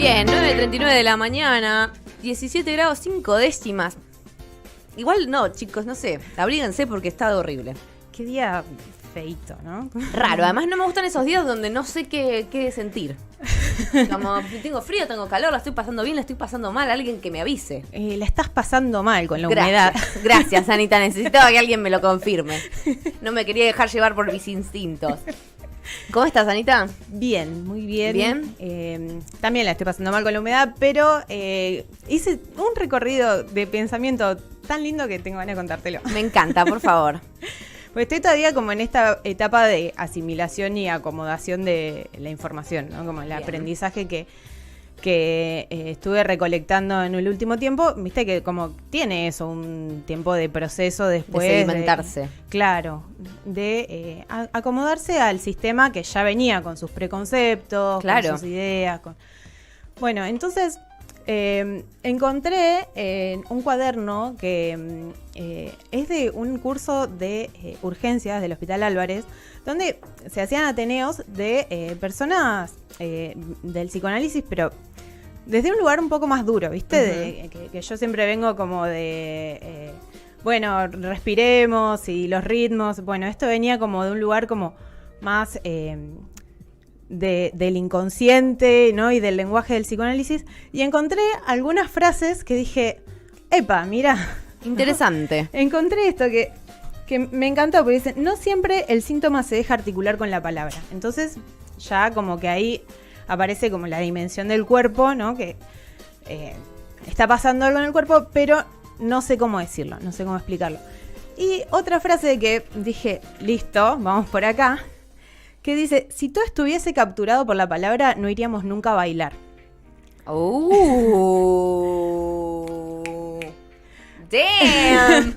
Bien, 9:39 de la mañana, 17 grados 5 décimas. Igual no, chicos, no sé, abríguense porque está horrible. Qué día feito, ¿no? Raro, además no me gustan esos días donde no sé qué sentir. Como tengo frío, tengo calor, la estoy pasando bien, la estoy pasando mal, alguien que me avise. La estás pasando mal con la humedad. Gracias, Anita, necesitaba que alguien me lo confirme. No me quería dejar llevar por mis instintos. ¿Cómo estás, Anita? Bien, muy bien. ¿Bien? También la estoy pasando mal con la humedad, pero hice un recorrido de pensamiento tan lindo que tengo ganas de contártelo. Me encanta, por favor. Pues estoy todavía como en esta etapa de asimilación y acomodación de la información, ¿no? Como el Bien. aprendizaje que estuve recolectando en el último tiempo. Viste que como tiene eso, un tiempo de proceso después. De sedimentarse. Claro, de acomodarse al sistema que ya venía con sus preconceptos, Claro. con sus ideas. Bueno, entonces encontré un cuaderno que es de un curso de urgencias del Hospital Álvarez, donde se hacían ateneos de personas del psicoanálisis, pero desde un lugar un poco más duro, ¿viste? Uh-huh. Que yo siempre vengo como de, bueno, respiremos y los ritmos. Bueno, esto venía como de un lugar como más del inconsciente, ¿no? Y del lenguaje del psicoanálisis. Y encontré algunas frases que dije, epa, mira. Interesante. Encontré esto que me encantó, porque dicen, no siempre el síntoma se deja articular con la palabra. Entonces, ya como que ahí aparece como la dimensión del cuerpo, ¿no? Que está pasando algo en el cuerpo, pero no sé cómo decirlo, no sé cómo explicarlo. Y otra frase que dije, listo, vamos por acá, que dice, si todo estuviese capturado por la palabra, no iríamos nunca a bailar. Damn.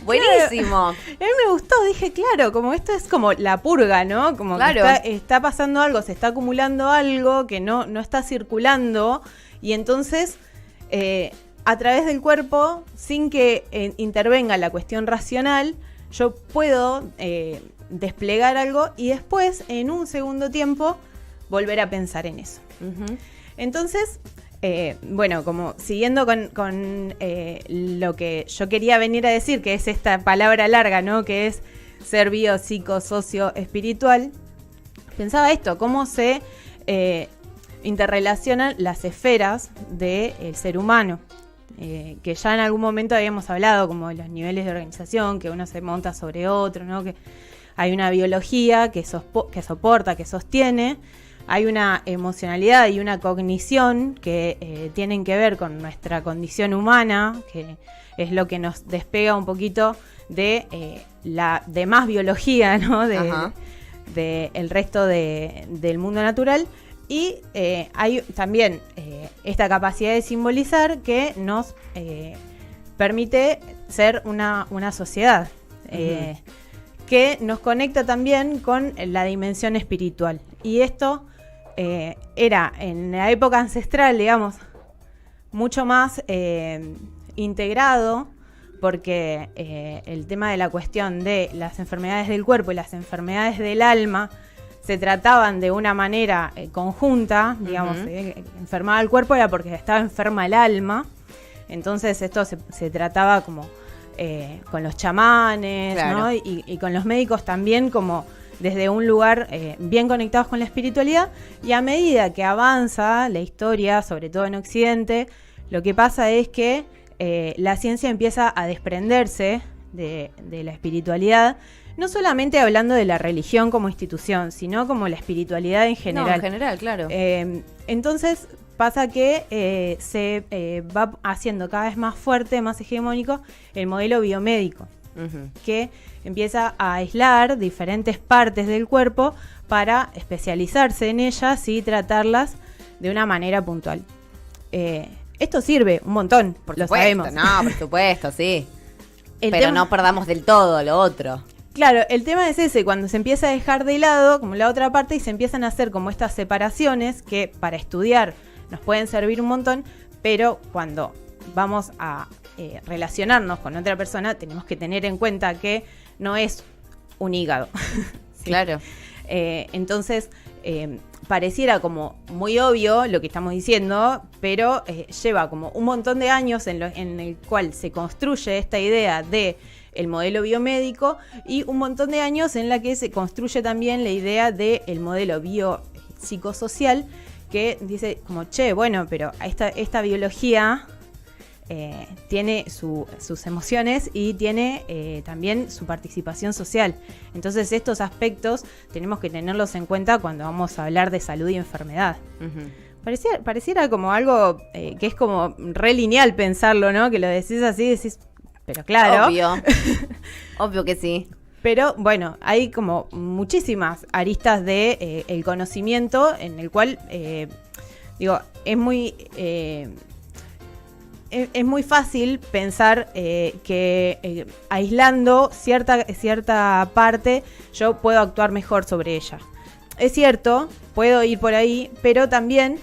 Buenísimo. A mí me gustó, dije, claro, como esto es como la purga, ¿no? Como claro. Que está pasando algo, se está acumulando algo que no está circulando, y entonces a través del cuerpo, sin que intervenga la cuestión racional, yo puedo desplegar algo y después, en un segundo tiempo, volver a pensar en eso. Uh-huh. Entonces, bueno, como siguiendo con lo que yo quería venir a decir, que es esta palabra larga, ¿no? Que es ser bio, psico, socio, espiritual. Pensaba esto, cómo se interrelacionan las esferas del ser humano. Que ya en algún momento habíamos hablado, como de los niveles de organización, que uno se monta sobre otro, ¿no? Que hay una biología que soporta, que sostiene. Hay una emocionalidad y una cognición que tienen que ver con nuestra condición humana, que es lo que nos despega un poquito de la demás biología, ¿no? De el resto del mundo natural. Y hay también esta capacidad de simbolizar que nos permite ser una sociedad. Uh-huh. Que nos conecta también con la dimensión espiritual. Y esto era en la época ancestral, digamos, mucho más integrado, porque el tema de la cuestión de las enfermedades del cuerpo y las enfermedades del alma se trataban de una manera conjunta, digamos. Uh-huh. Enfermaba el cuerpo era porque estaba enferma el alma. Entonces esto se trataba como con los chamanes, claro, ¿no? Y con los médicos también, como desde un lugar bien conectados con la espiritualidad. Y a medida que avanza la historia, sobre todo en Occidente, lo que pasa es que la ciencia empieza a desprenderse de la espiritualidad, no solamente hablando de la religión como institución, sino como la espiritualidad en general. No, en general, claro. Entonces pasa que se va haciendo cada vez más fuerte, más hegemónico, el modelo biomédico, uh-huh, que empieza a aislar diferentes partes del cuerpo para especializarse en ellas y tratarlas de una manera puntual. Esto sirve un montón, por lo supuesto, sabemos. No, por supuesto, sí. Pero no perdamos del todo lo otro. Claro, el tema es ese, cuando se empieza a dejar de lado como la otra parte y se empiezan a hacer como estas separaciones que para estudiar nos pueden servir un montón, pero cuando vamos a relacionarnos con otra persona tenemos que tener en cuenta que no es un hígado. ¿Sí? Claro. Entonces, pareciera como muy obvio lo que estamos diciendo, pero lleva como un montón de años en el cual se construye esta idea de el modelo biomédico y un montón de años en la que se construye también la idea del modelo biopsicosocial, que dice como, che, bueno, pero esta biología tiene sus emociones y tiene también su participación social. Entonces estos aspectos tenemos que tenerlos en cuenta cuando vamos a hablar de salud y enfermedad. Uh-huh. Pareciera como algo que es como re lineal pensarlo, ¿no? Que lo decís así, decís, pero claro. Obvio que sí. Pero bueno, hay como muchísimas aristas de el conocimiento en el cual, es muy... Es muy fácil pensar que aislando cierta parte yo puedo actuar mejor sobre ella. Es cierto, puedo ir por ahí, pero también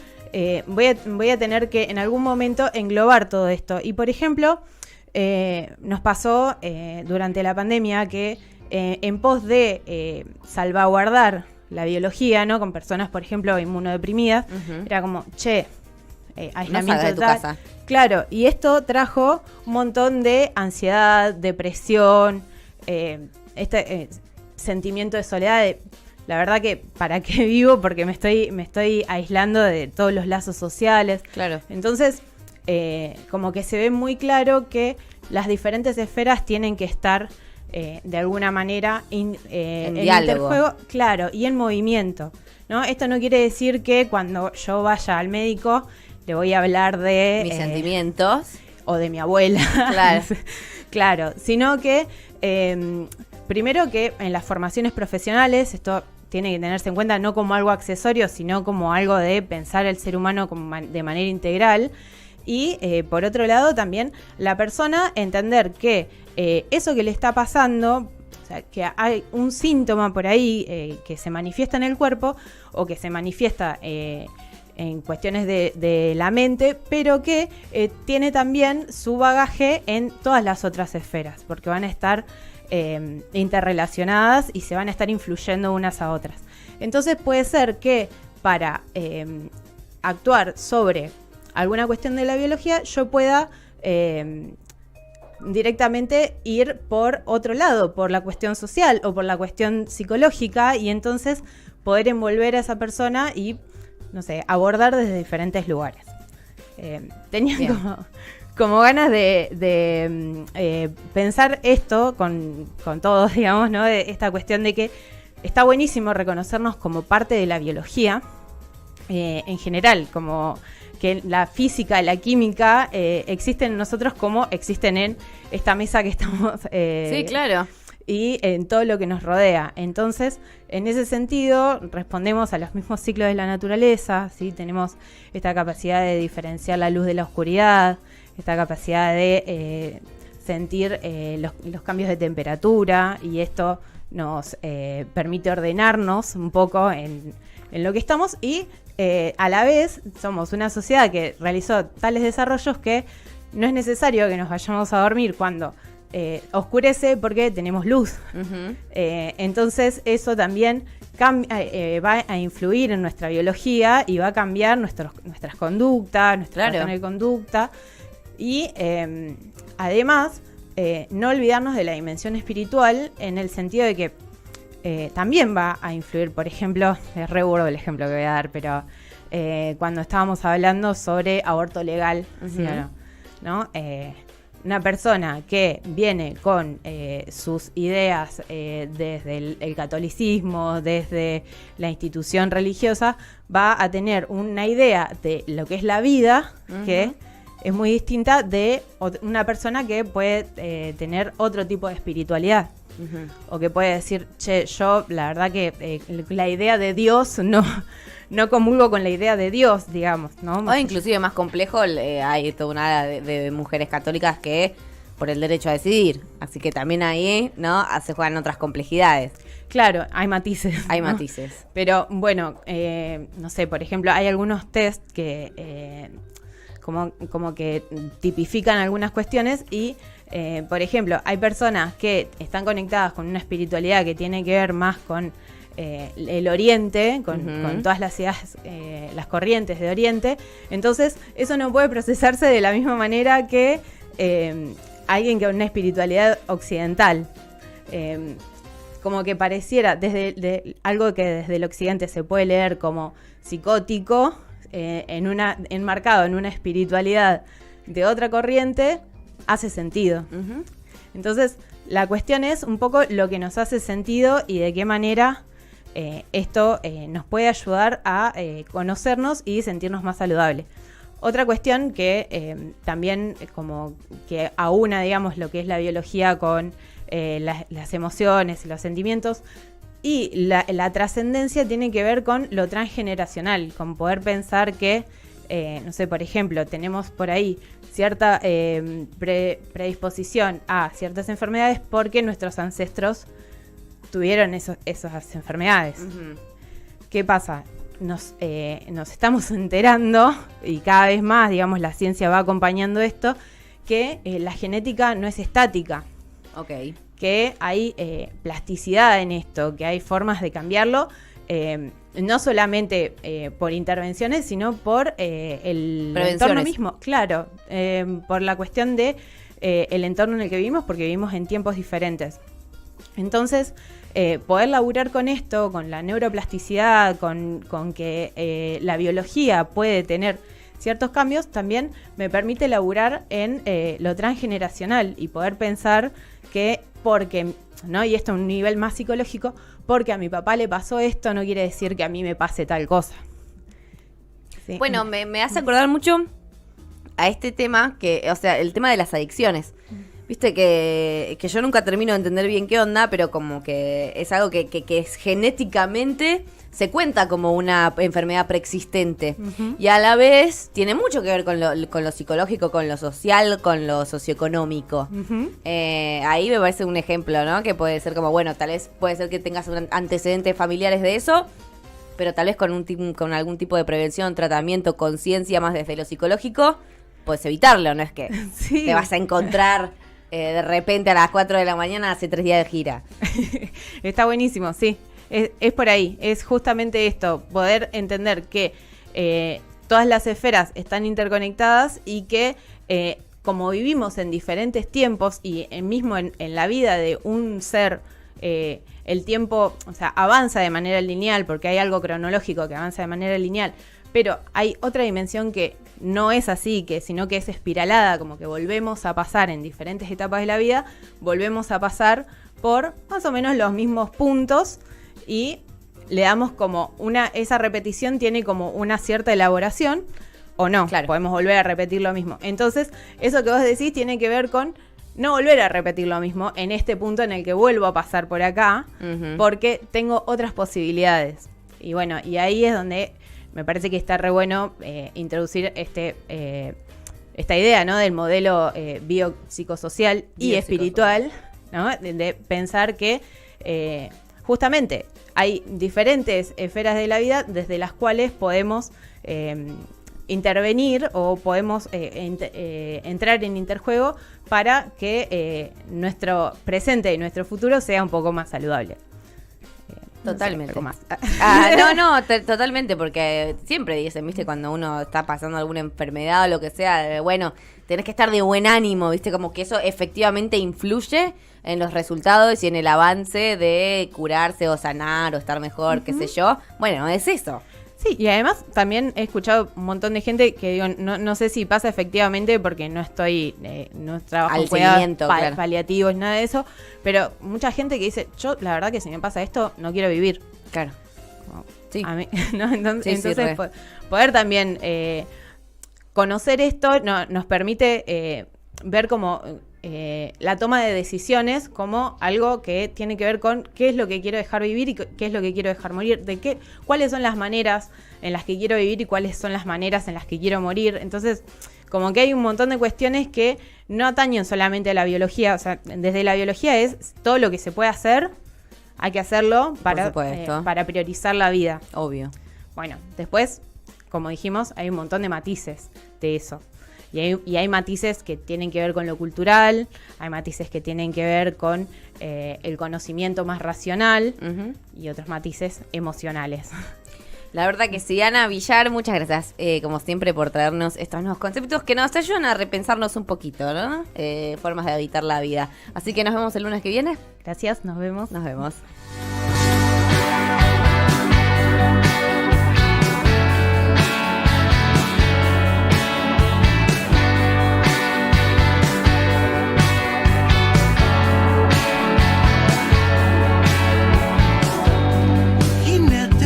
voy a tener que en algún momento englobar todo esto. Y por ejemplo, nos pasó durante la pandemia que en pos de salvaguardar la biología, ¿no? Con personas, por ejemplo, inmunodeprimidas, uh-huh. Era como, aislamiento no salgas de tu casa. Claro, y esto trajo un montón de ansiedad, depresión, sentimiento de soledad. La verdad que, ¿para qué vivo? Porque me estoy aislando de todos los lazos sociales. Claro. Entonces, como que se ve muy claro que las diferentes esferas tienen que estar de alguna manera en diálogo. Interjuego, claro, y en movimiento, ¿no? Esto no quiere decir que cuando yo vaya al médico le voy a hablar de mis sentimientos o de mi abuela, claro, claro, sino que primero que en las formaciones profesionales esto tiene que tenerse en cuenta no como algo accesorio, sino como algo de pensar el ser humano de manera integral. Y por otro lado también la persona entender que eso que le está pasando, o sea, que hay un síntoma por ahí que se manifiesta en el cuerpo o que se manifiesta en cuestiones de la mente, pero que tiene también su bagaje en todas las otras esferas, porque van a estar interrelacionadas y se van a estar influyendo unas a otras. Entonces puede ser que para actuar sobre alguna cuestión de la biología yo pueda directamente ir por otro lado, por la cuestión social o por la cuestión psicológica, y entonces poder envolver a esa persona y, no sé, abordar desde diferentes lugares. Tenía como ganas de pensar esto con todos, digamos, ¿no? De esta cuestión de que está buenísimo reconocernos como parte de la biología en general, como que la física, la química existen en nosotros como existen en esta mesa que estamos... sí, claro. Y en todo lo que nos rodea. Entonces, en ese sentido, respondemos a los mismos ciclos de la naturaleza, ¿sí? Tenemos esta capacidad de diferenciar la luz de la oscuridad, esta capacidad de sentir los cambios de temperatura, y esto nos permite ordenarnos un poco en lo que estamos, y a la vez somos una sociedad que realizó tales desarrollos que no es necesario que nos vayamos a dormir cuando oscurece porque tenemos luz. Uh-huh. Entonces eso también va a influir en nuestra biología y va a cambiar nuestras conductas, nuestra patrón de conducta. Y además no olvidarnos de la dimensión espiritual, en el sentido de que también va a influir. Por ejemplo, es re burdo el ejemplo que voy a dar, pero cuando estábamos hablando sobre aborto legal, uh-huh. ¿Sí o no? Una persona que viene con sus ideas desde el catolicismo, desde la institución religiosa, va a tener una idea de lo que es la vida, uh-huh. que es muy distinta de una persona que puede tener otro tipo de espiritualidad. Uh-huh. O que puede decir, che, yo la verdad que la idea de Dios no comulgo con la idea de Dios, digamos, ¿no? O inclusive más complejo, hay toda una de mujeres católicas que por el derecho a decidir, así que también ahí, ¿no? Se juegan otras complejidades. Claro, hay matices. Hay ¿no? matices. Pero bueno, no sé, por ejemplo, hay algunos test que como que tipifican algunas cuestiones y, por ejemplo, hay personas que están conectadas con una espiritualidad que tiene que ver más con el Oriente, con todas las ideas, las corrientes de Oriente. Entonces, eso no puede procesarse de la misma manera que alguien con una espiritualidad occidental. Como que pareciera, algo que desde el Occidente se puede leer como psicótico, enmarcado en una espiritualidad de otra corriente, hace sentido. Uh-huh. Entonces, la cuestión es un poco lo que nos hace sentido y de qué manera esto nos puede ayudar a conocernos y sentirnos más saludables. Otra cuestión que también como que aúna, digamos, lo que es la biología con las emociones y los sentimientos, y la trascendencia tiene que ver con lo transgeneracional, con poder pensar que, no sé, por ejemplo, tenemos por ahí cierta predisposición a ciertas enfermedades porque nuestros ancestros tuvieron esas enfermedades. Uh-huh. ¿Qué pasa? Nos estamos enterando, y cada vez más, digamos, la ciencia va acompañando esto, que la genética no es estática. Okay. Que hay plasticidad en esto, que hay formas de cambiarlo, no solamente por intervenciones, sino por el entorno mismo. Claro, por la cuestión de el entorno en el que vivimos, porque vivimos en tiempos diferentes. Entonces, poder laburar con esto, con la neuroplasticidad, con que la biología puede tener ciertos cambios, también me permite laburar en lo transgeneracional y poder pensar que porque, ¿no? Y esto a un nivel más psicológico, porque a mi papá le pasó esto, no quiere decir que a mí me pase tal cosa. ¿Sí? Bueno, me hace acordar mucho a este tema, o sea, el tema de las adicciones. Viste que yo nunca termino de entender bien qué onda, pero como que es algo que es genéticamente se cuenta como una enfermedad preexistente. Uh-huh. Y a la vez tiene mucho que ver con lo psicológico, con lo social, con lo socioeconómico. Uh-huh. Ahí me parece un ejemplo, ¿no? Que puede ser como, bueno, tal vez puede ser que tengas antecedentes familiares de eso, pero tal vez con algún tipo de prevención, tratamiento, conciencia más desde lo psicológico, puedes evitarlo, no es que sí. Te vas a encontrar de repente a las 4 de la mañana hace 3 días de gira. Está buenísimo, sí. Es por ahí, es justamente esto, poder entender que todas las esferas están interconectadas y que como vivimos en diferentes tiempos y mismo en la vida de un ser, el tiempo, o sea, avanza de manera lineal porque hay algo cronológico que avanza de manera lineal, pero hay otra dimensión que no es así, sino que es espiralada, como que volvemos a pasar en diferentes etapas de la vida, volvemos a pasar por más o menos los mismos puntos y le damos como esa repetición tiene como una cierta elaboración o no, claro. Podemos volver a repetir lo mismo. Entonces, eso que vos decís tiene que ver con no volver a repetir lo mismo en este punto en el que vuelvo a pasar por acá, uh-huh. Porque tengo otras posibilidades. Y bueno, y ahí es donde me parece que está re bueno introducir esta idea, ¿no? Del modelo biopsicosocial y espiritual, ¿no? De pensar que justamente hay diferentes esferas de la vida desde las cuales podemos intervenir o podemos entrar en interjuego para que nuestro presente y nuestro futuro sea un poco más saludable. Totalmente. No sé, totalmente, porque siempre dicen, ¿viste? Cuando uno está pasando alguna enfermedad o lo que sea, bueno, tenés que estar de buen ánimo, ¿viste? Como que eso efectivamente influye en los resultados y en el avance de curarse o sanar o estar mejor, uh-huh. Qué sé yo. Bueno, es eso. Sí, y además también he escuchado un montón de gente que digo, no sé si pasa efectivamente porque no trabajo al seguimiento, claro. Paliativos, nada de eso, pero mucha gente que dice, yo la verdad que si me pasa esto, no quiero vivir. Claro. Sí. A mí, ¿no? Entonces poder también conocer esto nos permite ver como la toma de decisiones como algo que tiene que ver con qué es lo que quiero dejar vivir y qué es lo que quiero dejar morir, cuáles son las maneras en las que quiero vivir y cuáles son las maneras en las que quiero morir. Entonces, como que hay un montón de cuestiones que no atañen solamente a la biología, o sea, desde la biología es todo lo que se puede hacer, hay que hacerlo para priorizar la vida. Obvio. Bueno, después, como dijimos, hay un montón de matices de eso. Y hay matices que tienen que ver con lo cultural, hay matices que tienen que ver con el conocimiento más racional y otros matices emocionales. La verdad que sí, Ana Villar, muchas gracias, como siempre, por traernos estos nuevos conceptos que nos ayudan a repensarnos un poquito, ¿no? Formas de habitar la vida. Así que nos vemos el lunes que viene. Gracias, nos vemos. Nos vemos.